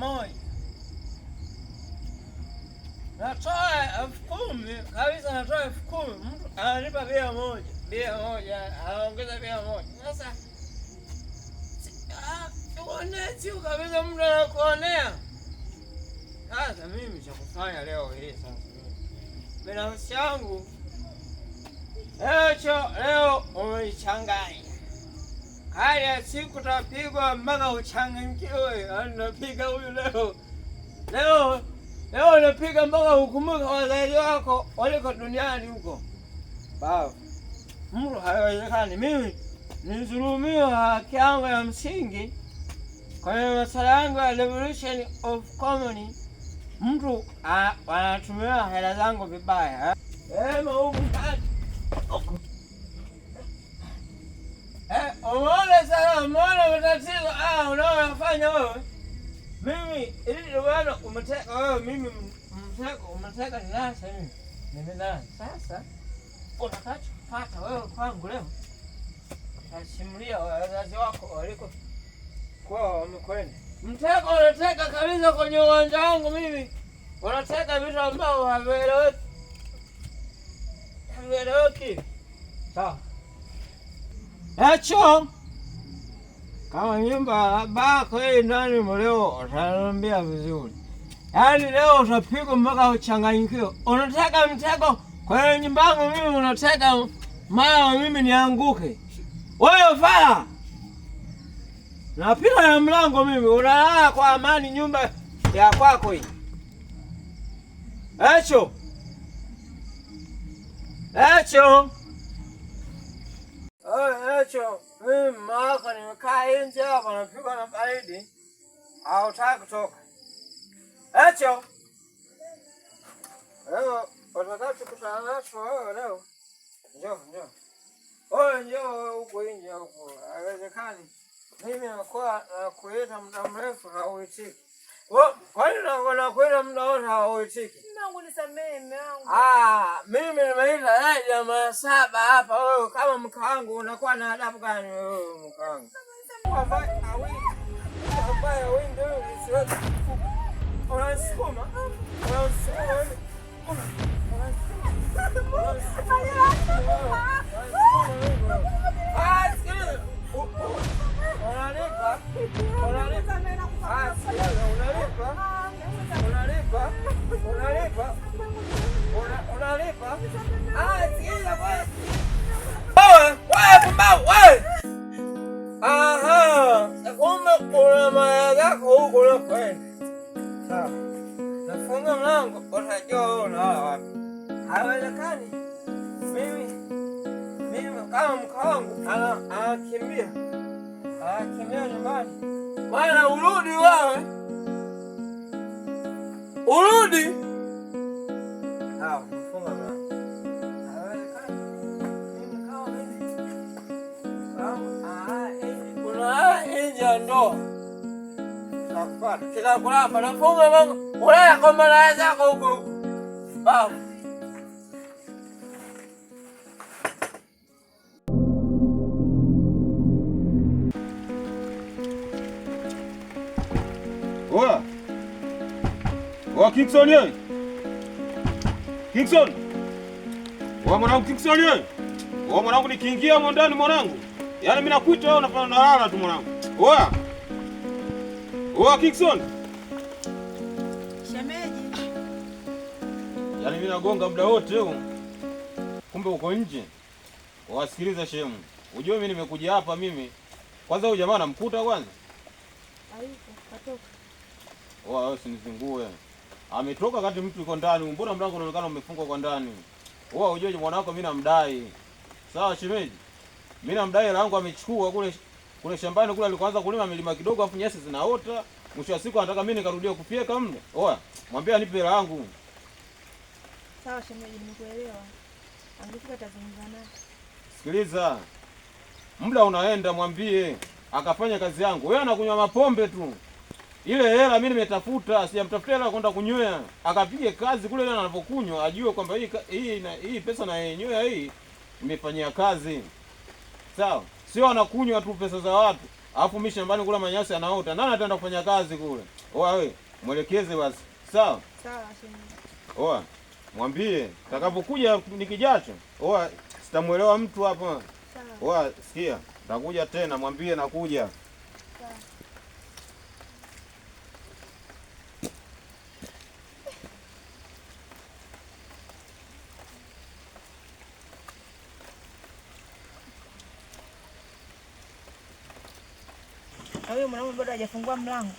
1,000. Natoa 10,000 kabisa, natoa 10,000. Mtu ananipa 100, 100, anaongeza 100. Sasa sio kabisa, mtu anakuonea. Sasa mimi cha kufanya leo hii sasa binafsi yangu leo umeichanganya. Hali ya siku tapigwa mpaka uchanganyikiwe. Napiga huyu leo napiga mpaka ukumbuke wazazi wako waliko duniani huko. Baba, mtu haiwezekani mimi nizulumiwa haki yangu ya msingi kwenye masuala yangu ya devolution of common. Mtu wanatumia hela zangu vibaya. Umeona sasa, umeona matatizo unaofanya wewe. Mimi ili bwana umeteka wewe, mimi umeteka ni nasa mimi. Mimi nani? Sasa utakachopata wewe kwangu leo, nasimulia wazazi wako waliko kwa wamekwenda. Mteka unateka kabisa kwenye uwanja wangu mimi. Unateka vitu ambavyo havieleweki. Sawa. Echo kama nyumba bako hii ndani leo utaniambia vizuri. Yaani leo utapigwa mpaka uchanganyikiwe. Unataka mtego kwenye nyumba yangu mimi, unataka mara mimi nianguke. Wewe fala. Napita ya mlango mimi, unalala kwa amani nyumba ya kwako hii. Echo. Echo, mimi mama nimekaa nje hapa napigwa na baridi. Hautaki kutoka. Echo. Leo watakacho kutanacho wewe leo. Njoo. Njoo huko nje huko. Haiwezekani. Mimi nakuwa nakuita muda mrefu hauitiki. Kwa nini nakuita muda wote hauitiki? Mungu nisamehe mume wangu. Mimi nimeita zaidi ya mara 7 hapa. Wewe kama mke wangu unakuwa na adabu gani wewe mke wangu? Ambaye ndio siwezi kufuka. Unasukuma? Nafunga mlango utajua unalala wapi. Haiwezekani. Mimi kama mke wangu anakimbia nyumbani. Bwana urudi wewe. Urudi. Nafunga mlango. Haiwezekani. Mimi kama kuna ndoa. Nakupata. Kila kulamba nafunga mlango. Ulaya kwa mara zako huko. Baba. Kickson yeye. Kickson. Mwanangu Kickson yeye. Mwanangu nikiingia huko ndani mwanangu. Yaani mimi nakuita wewe unalala tu mwanangu. Kickson. Shemeji. Yaani mimi nagonga muda wote huo. Kumbe uko nje. Wasikiliza shemu. Unajua mimi nimekuja hapa mimi. Kwanza huyu jamaa namkuta kwanza. Hayupo, katoka. Wewe usinizingue. Ametoka kati mtu yuko ndani. Mbona mlango unaonekana umefungwa kwa ndani? Wewe unajua mwanako mimi namdai. Sawa shemeji. Mimi namdai hela yangu amechukua kule shambani kule alikoanza kulima milima kidogo afu nyasi zinaota. Mwisho wa siku anataka mimi nikarudia kufieka mle. Mwambie anipe hela yangu. Sawa shemeji, nimekuelewa. Angefika tazungumza naye. Sikiliza. Muda unaenda, mwambie akafanya kazi yangu. Wewe anakunywa mapombe tu. Ile hela mimi nimetafuta, sijamtafutia hela kwenda kunywea. Akapige kazi kule ile anapokunywa, ajue kwamba hii pesa na yenyewe hii imefanyia kazi. Sawa? Sio anakunywa tu pesa za watu. Alafu mimi shambani kula manyasi anaota. Nani ataenda kufanya kazi kule? Oa wewe, mwelekeze basi. Sawa? Sawa shemeji. Oa, mwambie takapokuja nikijacho. Oa, sitamuelewa mtu hapa. Sawa. Oa, sikia, nakuja tena, mwambie nakuja. Sawa. Huyo mwanaume bado hajafungua mlango.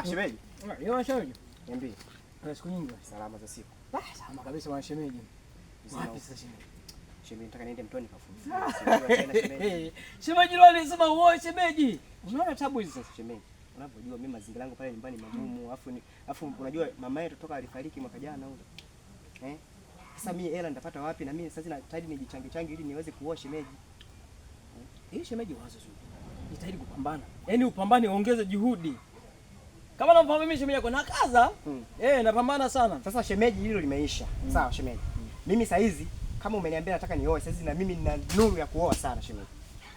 Shemeji. Yo shemeji. Niambie. Kwa siku nyingi. Salama za siku. Salama kabisa bwana shemeji. Wapi sasa shemeji? Shemeji nataka niende mtoni kafulie. Shemeji leo alisema uoe shemeji. Unaona tabu hizi sasa Shemeji. Unapojua mimi mazingira yangu pale nyumbani magumu, afu unajua mama yetu toka alifariki mwaka jana ule. Sasa mimi hela nitapata wapi na mimi sasa nataka nijichange ili niweze kuoa shemeji. Hii shemeji wazo zuri. Jitahidi kupambana. Yaani upambane ongeze juhudi. Kama nafahamu mimi shemeji yako nakaza. Napambana sana. Sasa shemeji hilo limeisha. Sawa shemeji. Mimi saa hizi kama umeniambia nataka nioe sasa na mimi nina nuru ya kuoa sana shemeji.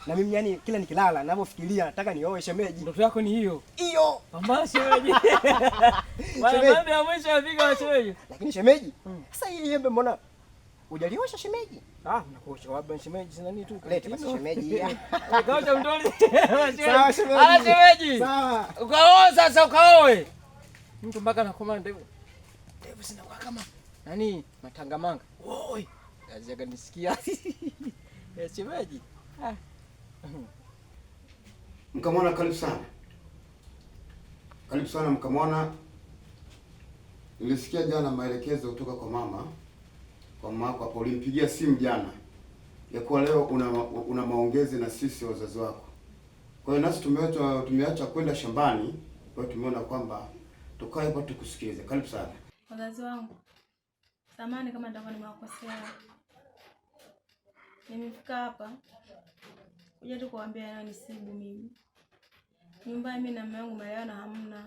Na mimi yani kila nikilala ninapofikiria nataka nioe shemeji. Ndoto yako ni hiyo. Hiyo. Pambana shemeji. Mambo ya mwisho yafika shemeji. Lakini shemeji, sasa hii yembe mbona hujaliosha shemeji? Nakuosha wapi shemeji sina nini tu. Lete basi shemeji. Kaosha mtoli. Sawa shemeji. Ala shemeji. Sawa. Ukaoe sasa ukaoe. Mtu mpaka nakoma ndevu. Ndevu sina kwa kama nani matangamanga. Oi. Kazi yake nisikia. Shemeji. Mkamwana, karibu sana. Karibu sana Mkamwana. Nilisikia jana maelekezo kutoka kwa mama yako hapo, ulimpigia simu jana ya kuwa leo una maongezi na sisi wazazi wako. Kwa hiyo nasi tumeacha kwenda shambani, kwa hiyo tumeona kwamba tukae hapa tukusikilize. Karibu sana. Wazazi wangu, samahani kama nitakuwa nimewakosea. Nimefika hapa kuja tu kuambia na nisibu mimi. Nyumbani mimi na mume wangu maelewano hamna.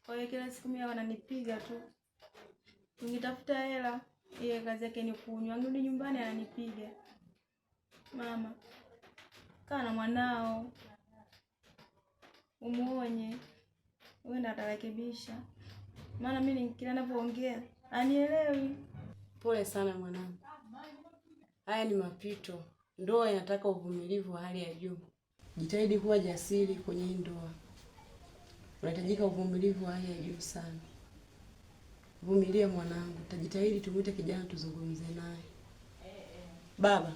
Kwa hiyo kila siku mimi wananipiga tu. Ningitafuta hela, yeye kazi yake ni kunywa. Nirudi nyumbani ananipiga. Mama, kaa na mwanao. Umuonye. Wewe ndo atarekebisha. Maana mimi kila ninapoongea anielewi. Pole sana mwanangu. Haya ni mapito. Ndoa inataka uvumilivu wa hali ya juu. Jitahidi kuwa jasiri kwenye hii ndoa. Unahitajika uvumilivu wa hali ya juu sana. Vumilia mwanangu. Tajitahidi tumwite kijana tuzungumze naye. Baba,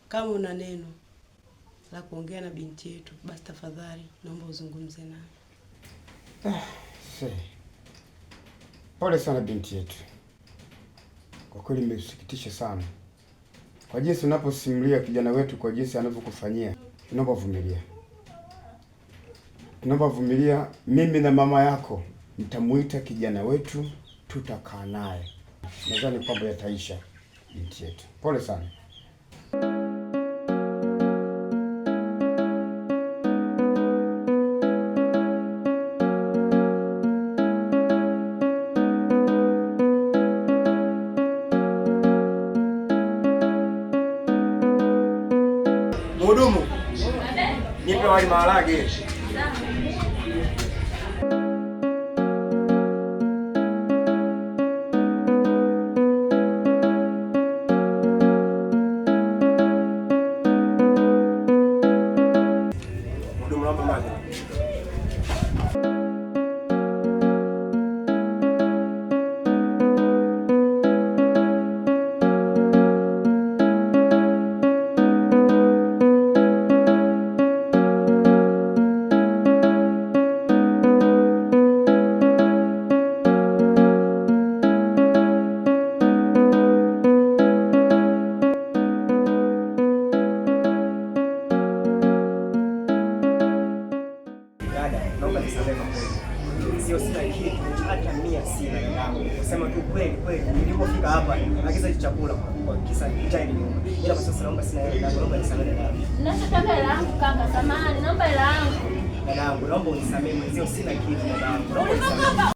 kama una neno la kuongea na binti yetu, basi tafadhali naomba uzungumze naye. Pole sana binti yetu. Kwa kweli nimesikitisha sana kwa jinsi unaposimulia kijana wetu, kwa jinsi anavyokufanyia. Tunaomba vumilia. Mimi na mama yako nitamuita kijana wetu, tutakaa naye. Nadhani kwamba yataisha binti yetu. Pole sana. Mhudumu. Nipe wali maharage. Mhudumu naomba maji. naomba nisamehe kwa kweli. Sio sina kitu hata 100 sina dadangu. Kusema tu kweli kweli nilipofika hapa agiza chakula kwa kisa hitaji nyumba. Ila kwa sasa naomba sina hela dadangu, naomba nisamehe dadangu. Ninachotaka hela yangu kaka, samahani, naomba hela yangu. Dadangu, naomba unisamehe, sio sina kitu dadangu. Naomba